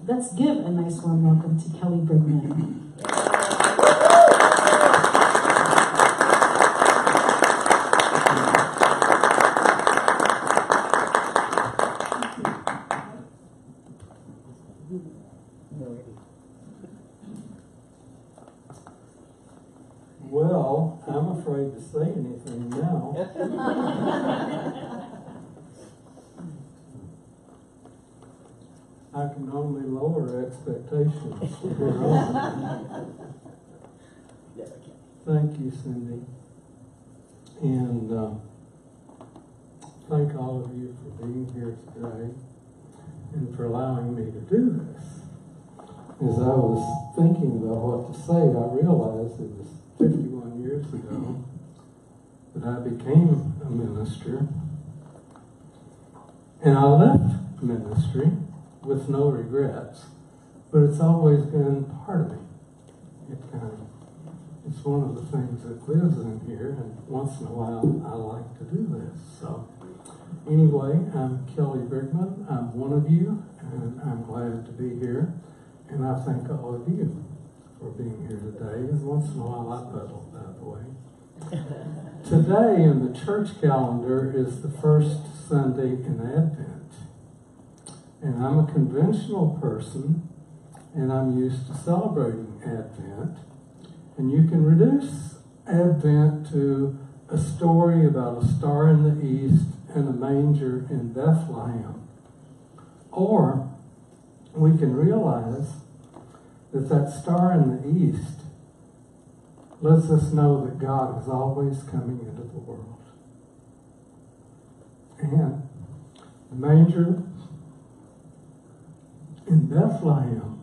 let's give a nice warm welcome to Kelly Brigman. Well, I'm afraid to say anything now. I can only lower expectations from here on. Thank you, Cindy. And thank all of you for being here today and for allowing me to do this. As I was thinking about what to say, I realized it was 51 years ago that I became a minister. And I left ministry with no regrets, but it's always been part of me. It's one of the things that lives in here, and once in a while I like to do this. So anyway, I'm Kelly Brigman. I'm one of you, and I'm glad to be here. And I thank all of you for being here today. And once in a while I puddle, by the way. Today in the church calendar is the first Sunday in Advent. And I'm a conventional person, and I'm used to celebrating Advent. And you can reduce Advent to a story about a star in the east and a manger in Bethlehem. Or we can realize that that star in the east lets us know that God is always coming into the world. And the manger in Bethlehem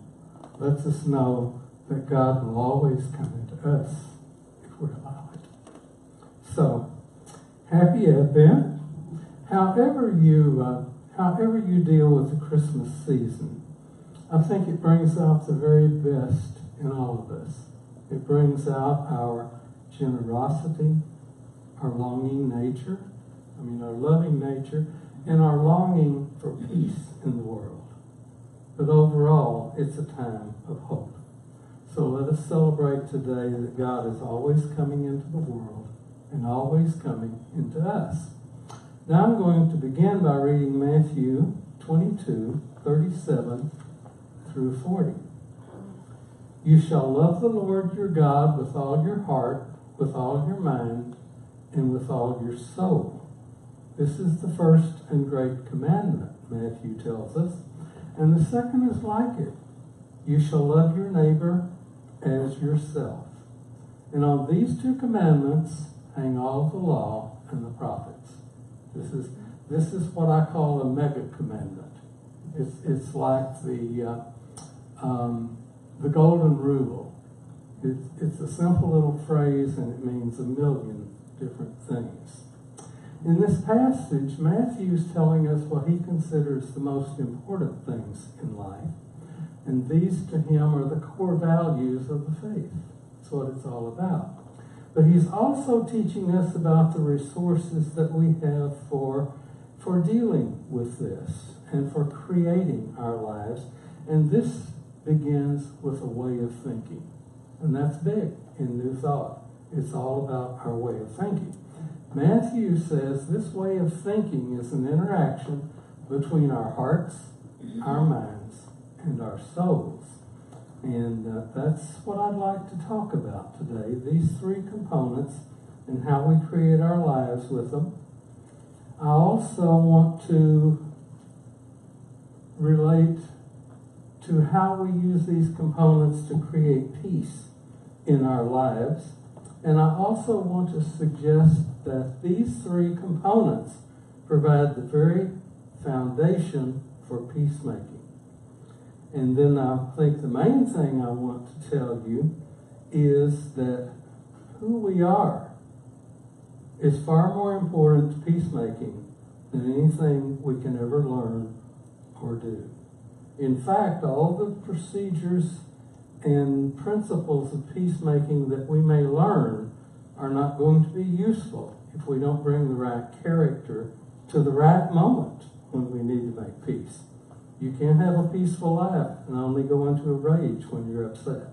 lets us know that God will always come into us if we allow it. So, happy Advent. However you deal with the Christmas season, I think it brings out the very best in all of us. It brings out our generosity, our longing nature, our loving nature, and our longing for peace in the world. But overall, it's a time of hope. So let us celebrate today that God is always coming into the world and always coming into us. Now I'm going to begin by reading Matthew 22:37 through 40. You shall love the Lord your God with all your heart, with all your mind, and with all your soul. This is the first and great commandment, Matthew tells us. And the second is like it. You shall love your neighbor as yourself. And on these two commandments hang all the law and the prophets. This is what I call a mega commandment. It's like the golden rule. It's a simple little phrase, and it means a million different things. In this passage, Matthew is telling us what he considers the most important things in life. And these to him are the core values of the faith. That's what it's all about. But he's also teaching us about the resources that we have for dealing with this and for creating our lives. And this begins with a way of thinking. And that's big in New Thought. It's all about our way of thinking. Matthew says this way of thinking is an interaction between our hearts, our minds, and our souls. And that's what I'd like to talk about today, these three components and how we create our lives with them. I also want to relate to how we use these components to create peace in our lives. And I also want to suggest that these three components provide the very foundation for peacemaking. And then I think the main thing I want to tell you is that who we are is far more important to peacemaking than anything we can ever learn or do. In fact, all the procedures and principles of peacemaking that we may learn are not going to be useful if we don't bring the right character to the right moment when we need to make peace. You can't have a peaceful life and only go into a rage when you're upset.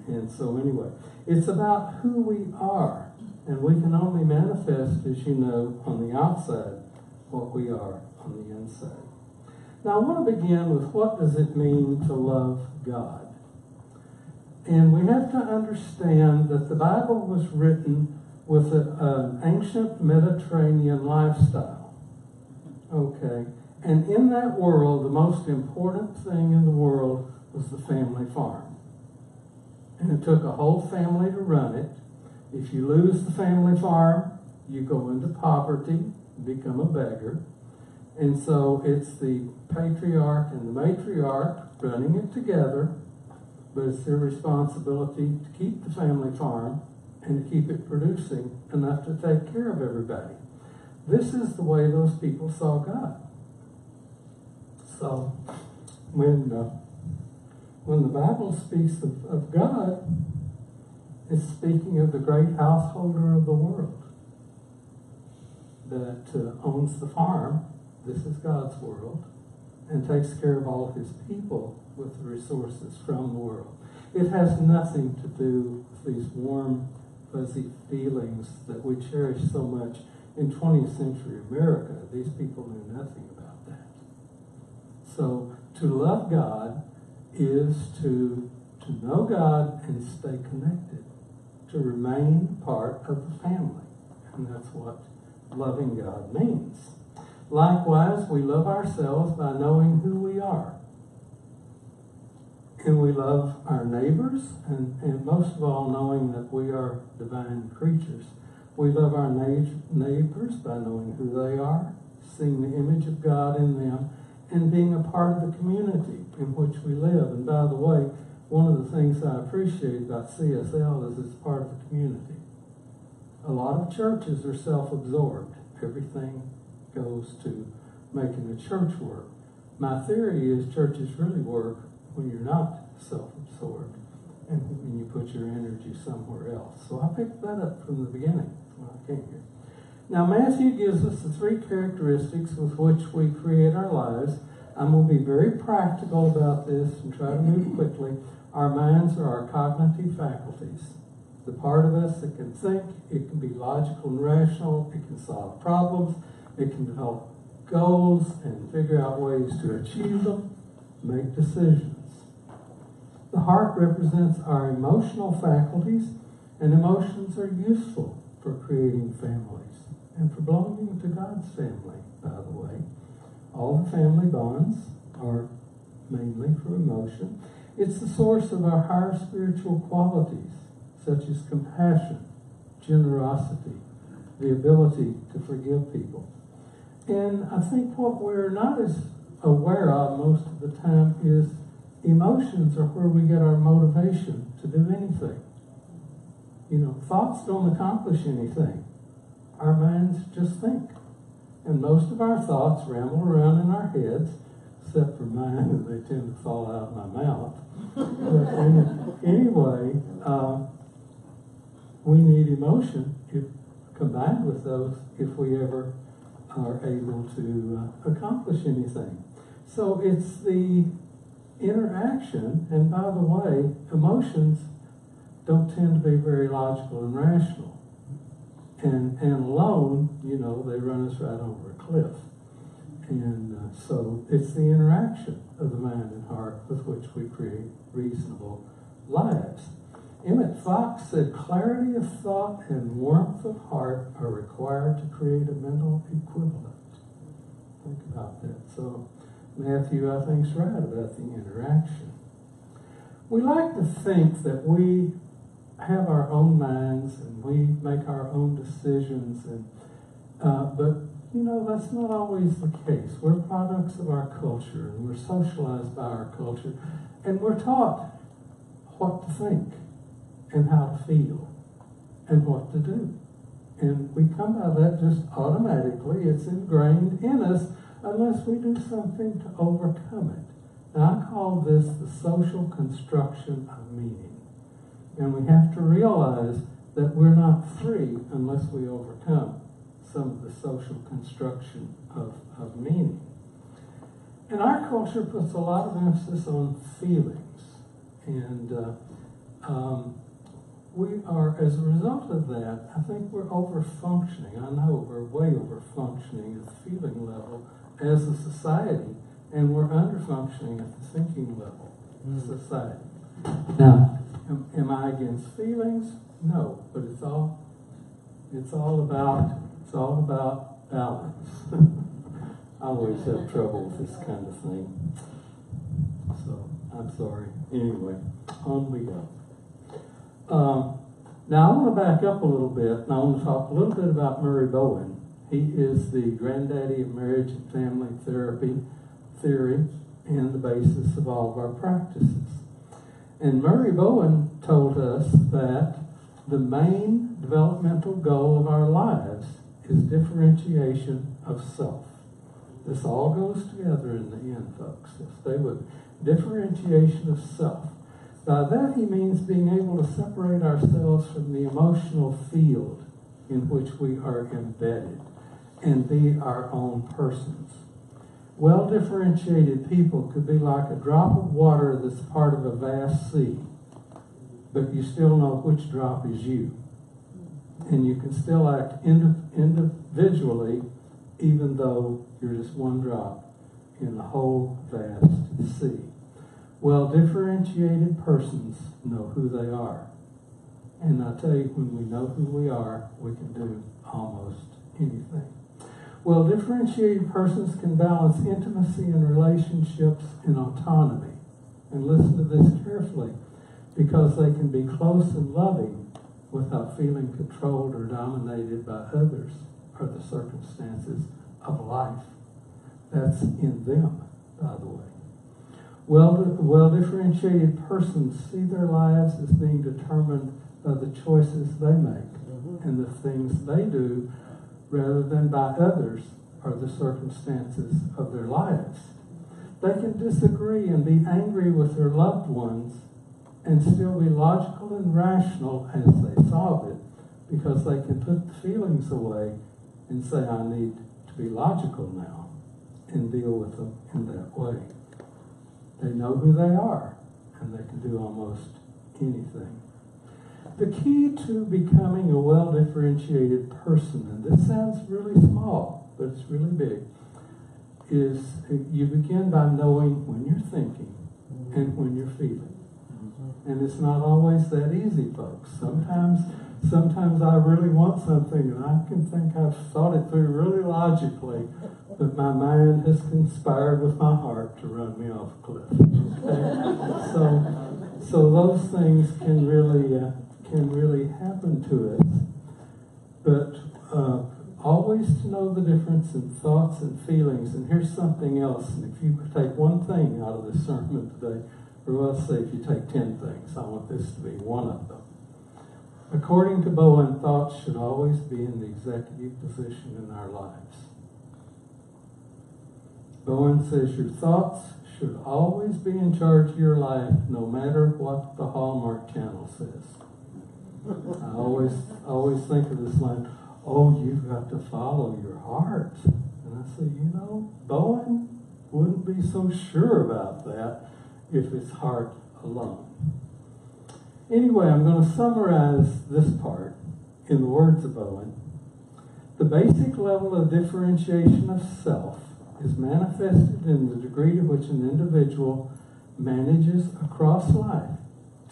And so anyway, it's about who we are. And we can only manifest, as you know, on the outside what we are on the inside. Now I want to begin with what does it mean to love God? And we have to understand that the Bible was written with an ancient Mediterranean lifestyle. Okay? And in that world, the most important thing in the world was the family farm. And it took a whole family to run it. If you lose the family farm, you go into poverty, become a beggar. And so it's the patriarch and the matriarch running it together, but it's their responsibility to keep the family farm and to keep it producing enough to take care of everybody. This is the way those people saw God. So when the Bible speaks of God, it's speaking of the great householder of the world that owns the farm. This is God's world, and takes care of all his people with the resources from the world. It has nothing to do with these warm, fuzzy feelings that we cherish so much in 20th century America. These people knew nothing about that. So to love God is to know God and stay connected, to remain part of the family. And that's what loving God means. Likewise, we love ourselves by knowing who we are. And we love our neighbors, and most of all, knowing that we are divine creatures. We love our neighbors by knowing who they are, seeing the image of God in them, and being a part of the community in which we live. And by the way, one of the things I appreciate about CSL is it's part of the community. A lot of churches are self-absorbed. Everything goes to making the church work. My theory is churches really work when you're not self-absorbed and when you put your energy somewhere else. So I picked that up from the beginning when I came here. Now Matthew gives us the three characteristics with which we create our lives. I'm going to be very practical about this and try to move quickly. Our minds are our cognitive faculties. The part of us that can think, it can be logical and rational, it can solve problems, it can develop goals and figure out ways to achieve them, make decisions. The heart represents our emotional faculties, and emotions are useful for creating families and for belonging to God's family, by the way. All the family bonds are mainly for emotion. It's the source of our higher spiritual qualities, such as compassion, generosity, the ability to forgive people. And I think what we're not as aware of most of the time is emotions are where we get our motivation to do anything. You know, thoughts don't accomplish anything. Our minds just think. And most of our thoughts ramble around in our heads, except for mine, and they tend to fall out of my mouth. But anyway, we need emotion combined with those if we ever are able to accomplish anything. So it's the interaction, and by the way, emotions don't tend to be very logical and rational. And alone, you know, they run us right over a cliff. And so it's the interaction of the mind and heart with which we create reasonable lives. Emmett Fox said, clarity of thought and warmth of heart are required to create a mental equivalent. Think about that. So Matthew, I think, is right about the interaction. We like to think that we have our own minds and we make our own decisions, and but you know, that's not always the case. We're products of our culture, and we're socialized by our culture, and we're taught what to think and how to feel and what to do. And we come by that just automatically. It's ingrained in us unless we do something to overcome it. Now, I call this the social construction of meaning. And we have to realize that we're not free unless we overcome some of the social construction of meaning. And our culture puts a lot of emphasis on feelings. And we are, as a result of that, I think we're over-functioning. I know we're way over-functioning at the feeling level as a society, and we're under-functioning at the thinking level of society. Now, am I against feelings? No, but it's all about balance. I always have trouble with this kind of thing. So, I'm sorry. Anyway, on we go. Now, I want to back up a little bit, and I want to talk a little bit about Murray Bowen. He is the granddaddy of marriage and family theory and the basis of all of our practices. And Murray Bowen told us that the main developmental goal of our lives is differentiation of self. This all goes together in the end, folks. So stay with it. Differentiation of self. By that he means being able to separate ourselves from the emotional field in which we are embedded and be our own persons. Well-differentiated people could be like a drop of water that's part of a vast sea, but you still know which drop is you. And you can still act individually even though you're just one drop in the whole vast sea. Well-differentiated persons know who they are. And I tell you, when we know who we are, we can do almost anything. Well-differentiated persons can balance intimacy in relationships and autonomy. And listen to this carefully, because they can be close and loving without feeling controlled or dominated by others or the circumstances of life. That's in them, by the way. Well-differentiated persons see their lives as being determined by the choices they make and the things they do rather than by others or the circumstances of their lives. They can disagree and be angry with their loved ones and still be logical and rational as they solve it, because they can put the feelings away and say, I need to be logical now, and deal with them in that way. They know who they are, and they can do almost anything. The key to becoming a well-differentiated person, and this sounds really small, but it's really big, is you begin by knowing when you're thinking and when you're feeling. And it's not always that easy, folks. Sometimes I really want something, and I can think I've thought it through really logically, but my mind has conspired with my heart to run me off a cliff. Okay? So those things can really happen to us. But always to know the difference in thoughts and feelings. And here's something else. And if you could take one thing out of this sermon today, or let's say if you take 10 things, I want this to be one of them. According to Bowen, thoughts should always be in the executive position in our lives. Bowen says your thoughts should always be in charge of your life, no matter what the Hallmark Channel says. I always think of this line, oh, you've got to follow your heart. And I say, Bowen wouldn't be so sure about that if it's heart alone. Anyway, I'm going to summarize this part in the words of Bowen. The basic level of differentiation of self is manifested in the degree to which an individual manages across life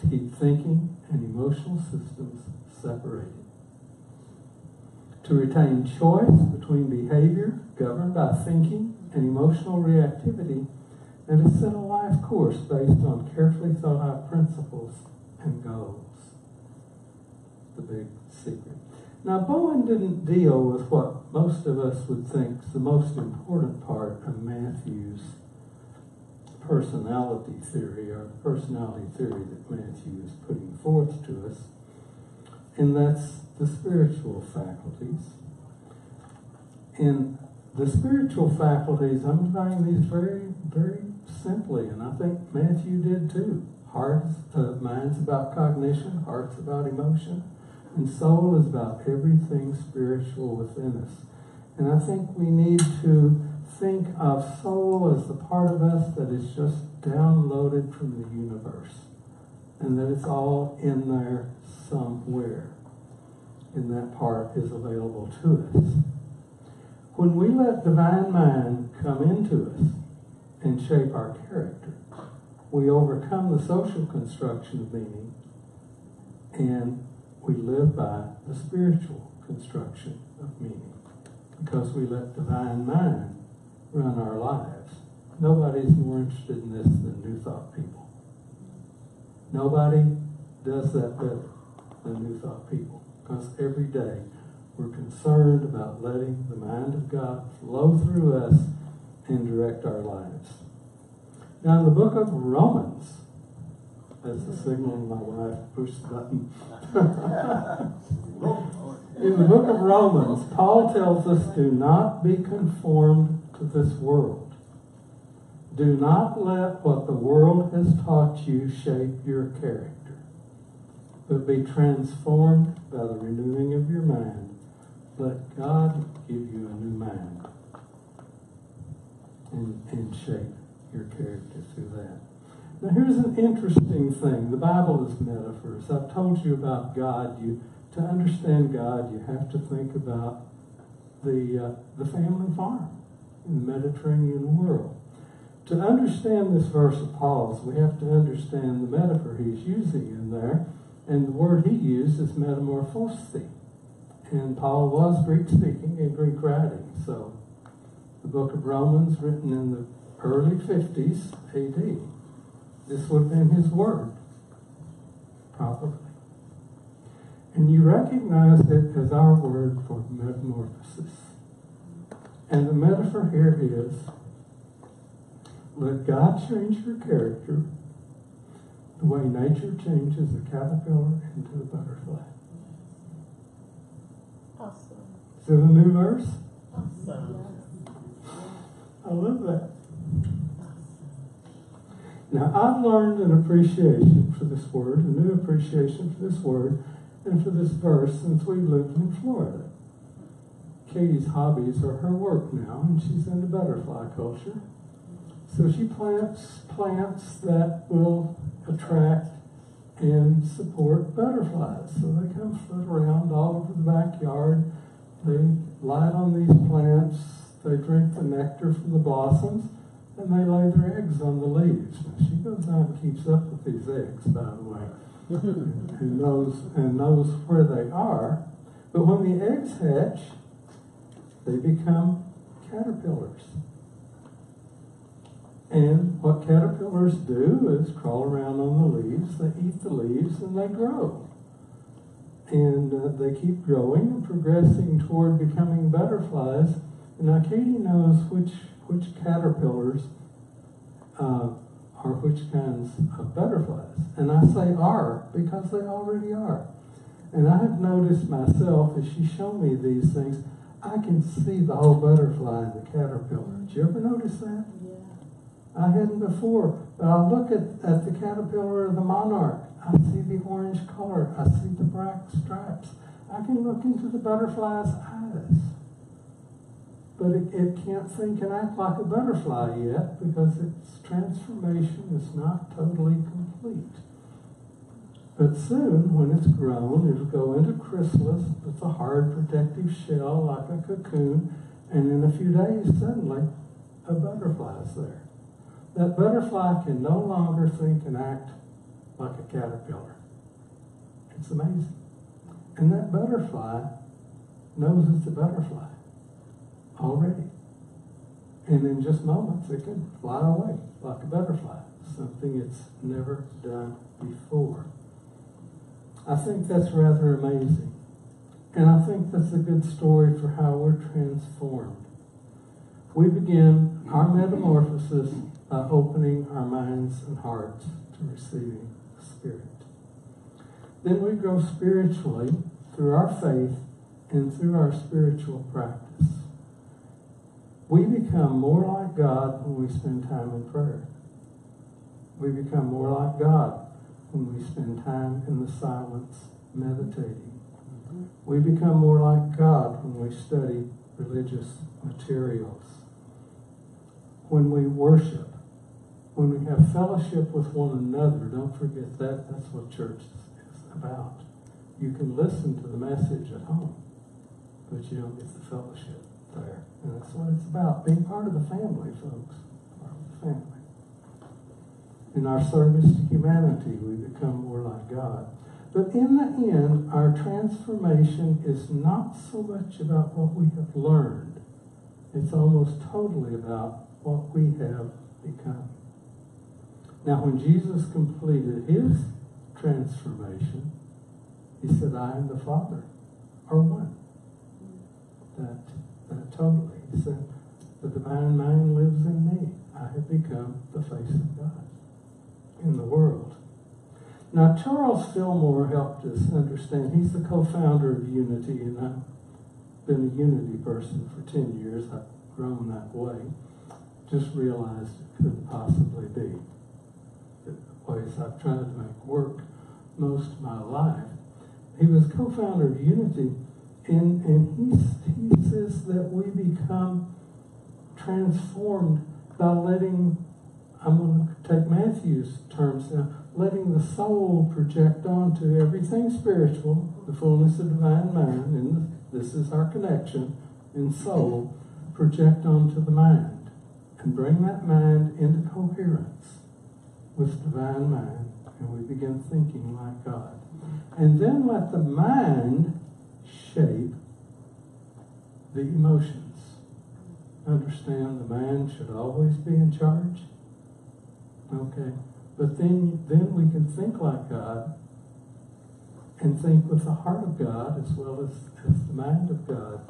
to keep thinking and emotional systems separated. To retain choice between behavior governed by thinking and emotional reactivity, and to set a life course based on carefully thought out principles and goals. The big secret. Now, Bowen didn't deal with what most of us would think is the most important part of Matthew's personality theory, or the personality theory that Matthew is putting forth to us, and that's the spiritual faculties. And the spiritual faculties, I'm dividing these very, very simply, and I think Matthew did too. Mind's about cognition, heart's about emotion, and soul is about everything spiritual within us. And I think we need to think of soul as the part of us that is just downloaded from the universe, and that it's all in there somewhere, and that part is available to us. When we let divine mind come into us and shape our character, we overcome the social construction of meaning, and we live by the spiritual construction of meaning, because we let divine mind run our lives. Nobody's more interested in this than New Thought people. Nobody does that better than New Thought people, because every day we're concerned about letting the mind of God flow through us and direct our lives. Now, in the book of Romans, that's the signal my wife pushed the button. In the book of Romans, Paul tells us, do not be conformed to this world. Do not let what the world has taught you shape your character, but be transformed by the renewing of your mind. Let God give you a new mind and shape your character through that. Now, here's an interesting thing. The Bible is metaphors. I've told you about God. To understand God, you have to think about the family farm in the Mediterranean world. To understand this verse of Paul's, we have to understand the metaphor he's using in there, and the word he used is metamorphosthi. And Paul was Greek-speaking and Greek-writing, so the book of Romans, written in the early 50s A.D., this would have been his word, probably. And you recognize it as our word for metamorphosis. And the metaphor here is, let God change your character the way nature changes a caterpillar into a butterfly. Awesome. Is it a new verse? Awesome. I love that. Now, I've learned an appreciation for this word, a new appreciation for this word, and for this verse since we've lived in Florida. Katie's hobbies are her work now, and she's into butterfly culture. So she plants plants that will attract and support butterflies. So they come flit around all over the backyard. They light on these plants. They drink the nectar from the blossoms, and they lay their eggs on the leaves. Now, she goes out and keeps up with these eggs, by the way, and knows where they are. But when the eggs hatch, they become caterpillars. And what caterpillars do is crawl around on the leaves, they eat the leaves, and they grow. And they keep growing and progressing toward becoming butterflies. And now Katie knows which caterpillars are which kinds of butterflies. And I say are because they already are. And I have noticed myself, as she showed me these things, I can see the whole butterfly in the caterpillar. Did you ever notice that? Yeah. I hadn't before, but I look at the caterpillar of the monarch. I see the orange color. I see the black stripes. I can look into the butterfly's eyes. But it can't think and act like a butterfly yet because its transformation is not totally complete. But soon, when it's grown, it'll go into chrysalis with a hard protective shell like a cocoon, and in a few days, suddenly, a butterfly's there. That butterfly can no longer think and act like a caterpillar. It's amazing. And that butterfly knows it's a butterfly already. And in just moments, it can fly away like a butterfly, something it's never done before. I think that's rather amazing. And I think that's a good story for how we're transformed. We begin our metamorphosis by opening our minds and hearts to receiving the Spirit. Then we grow spiritually through our faith and through our spiritual practice. We become more like God when we spend time in prayer. We become more like God when we spend time in the silence meditating. We become more like God when we study religious materials. when we worship, when we have fellowship with one another, don't forget that. That's what church is about. You can listen to the message at home, but you don't get the fellowship there. And that's what it's about, being part of the family, folks. Part of the family. In our service to humanity, we become more like God. But in the end, our transformation is not so much about what we have learned. It's almost totally about what we have become. Now, when Jesus completed his transformation, he said, I and the Father are one. That totally. He said, the divine mind lives in me. I have become the face of God in the world. Now, Charles Fillmore helped us understand. He's the co-founder of Unity, and I've been a Unity person for 10 years. I've grown that way. Just realized it couldn't possibly be the ways I've tried to make work most of my life. He was co-founder of Unity, and he says that we become transformed by letting, I'm going to take Matthew's terms now, letting the soul project onto everything spiritual, the fullness of divine mind, and this is our connection, in soul, project onto the mind, and bring that mind into coherence with divine mind, and we begin thinking like God. And then let the mind shape the emotions. Understand the mind should always be in charge. Okay. But then we can think like God and think with the heart of God as well as the mind of God.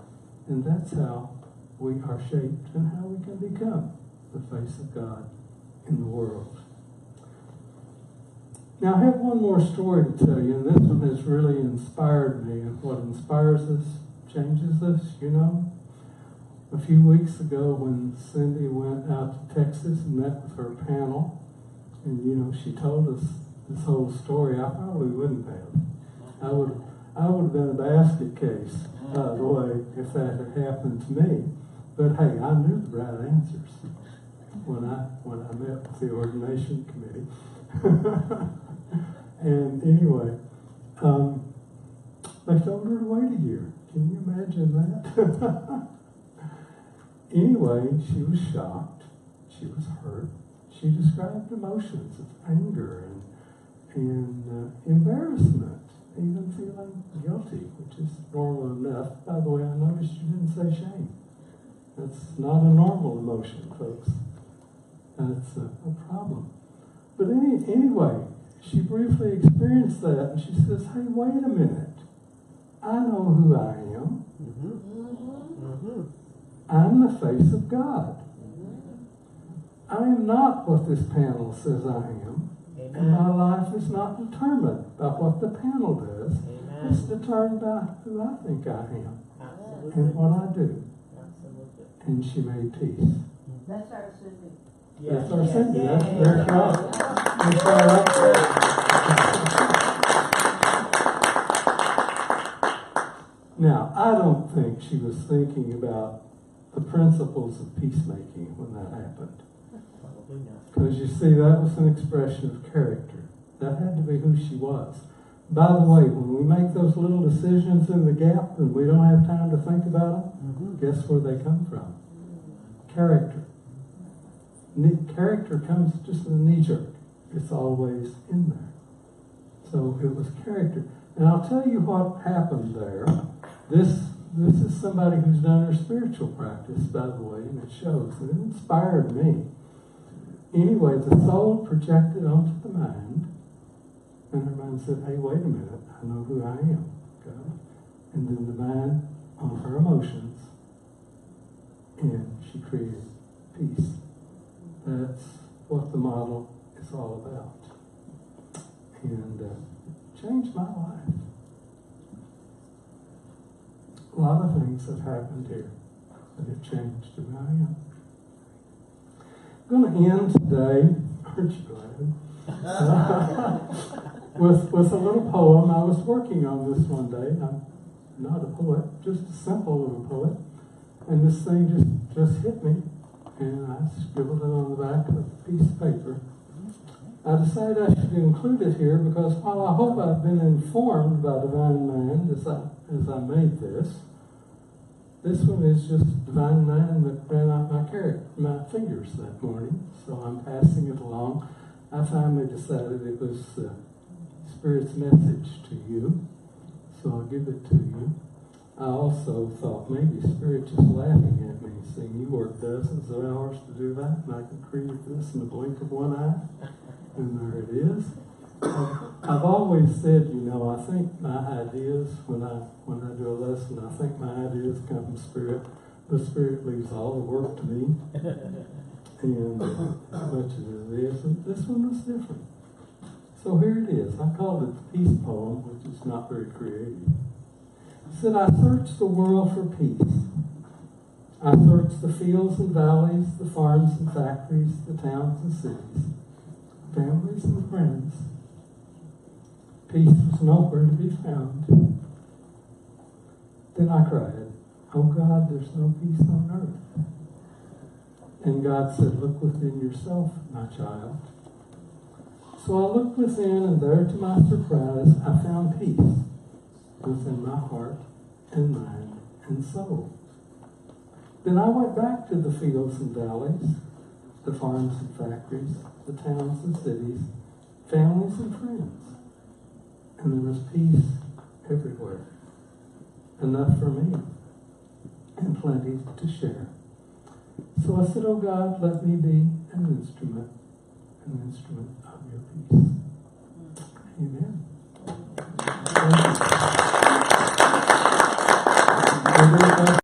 And that's how we are shaped and how we can become the face of God in the world. Now, I have one more story to tell you, and this one has really inspired me, and what inspires us changes us, you know. A few weeks ago when Cindy went out to Texas and met with her panel, and, you know, she told us this whole story, I probably wouldn't have. I would have been a basket case, by the way, if that had happened to me. But hey, I knew the right answers when I met with the ordination committee. And anyway, they told her to wait a year. Can you imagine that? Anyway, she was shocked. She was hurt. She described emotions of anger and embarrassment, even feeling guilty, which is normal enough. By the way, I noticed you didn't say shame. That's not a normal emotion, folks. That's a problem. But anyway, she briefly experienced that, and she says, hey, wait a minute. I know who I am. I'm the face of God. I am not what this panel says I am. Amen. And my life is not determined by what the panel does. Amen. It's determined by who I think I am. Absolutely. And what I do. Absolutely. And she made peace. That's our Cindy. That's our Cindy. That's right. That's right. Now, I don't think she was thinking about the principles of peacemaking when that happened. Probably not. Because you see, that was an expression of character. That had to be who she was. By the way, when we make those little decisions in the gap and we don't have time to think about them, guess where they come from? Character. Character comes just in a knee-jerk. It's always in there. So it was character. And I'll tell you what happened there. This is somebody who's done her spiritual practice, by the way, and it shows. And it inspired me. Anyway, the soul projected onto the mind, and her mind said, hey, wait a minute, I know who I am. Okay? And then the mind on her emotions, and she created peace. That's what the model is all about. And changed my life. A lot of things have happened here that have changed who I am. I'm going to end today, aren't you glad? with a little poem. I was working on this one day. I'm not a poet, just a simple little poet. And this thing just hit me. and I scribbled it on the back of a piece of paper. I decided I should include it here because while I hope I've been informed by Divine Mind as I made this one is just Divine Mind that ran out my fingers that morning, so I'm passing it along. I finally decided it was Spirit's message to you, so I'll give it to you. I also thought maybe Spirit just laughing at me, saying you work dozens of hours to do that, and I can create this in the blink of one eye. And there it is. I've always said, I think my ideas, when I do a lesson, I think my ideas come from Spirit, but Spirit leaves all the work to me. And as much as it is, this one was different. So here it is. I called it the Peace Poem, which is not very creative. It said, I searched the world for peace. I searched the fields and valleys, the farms and factories, the towns and cities, families and friends. Peace was nowhere to be found. Then I cried, oh God, there's no peace on earth. And God said, look within yourself, my child. So I looked within, and there, to my surprise, I found peace within my heart and mind and soul. Then I went back to the fields and valleys, the farms and factories, the towns and cities, families and friends. And there was peace everywhere. Enough for me, and plenty to share. So I said, oh God, let me be an instrument of your peace. Amen. Thank you.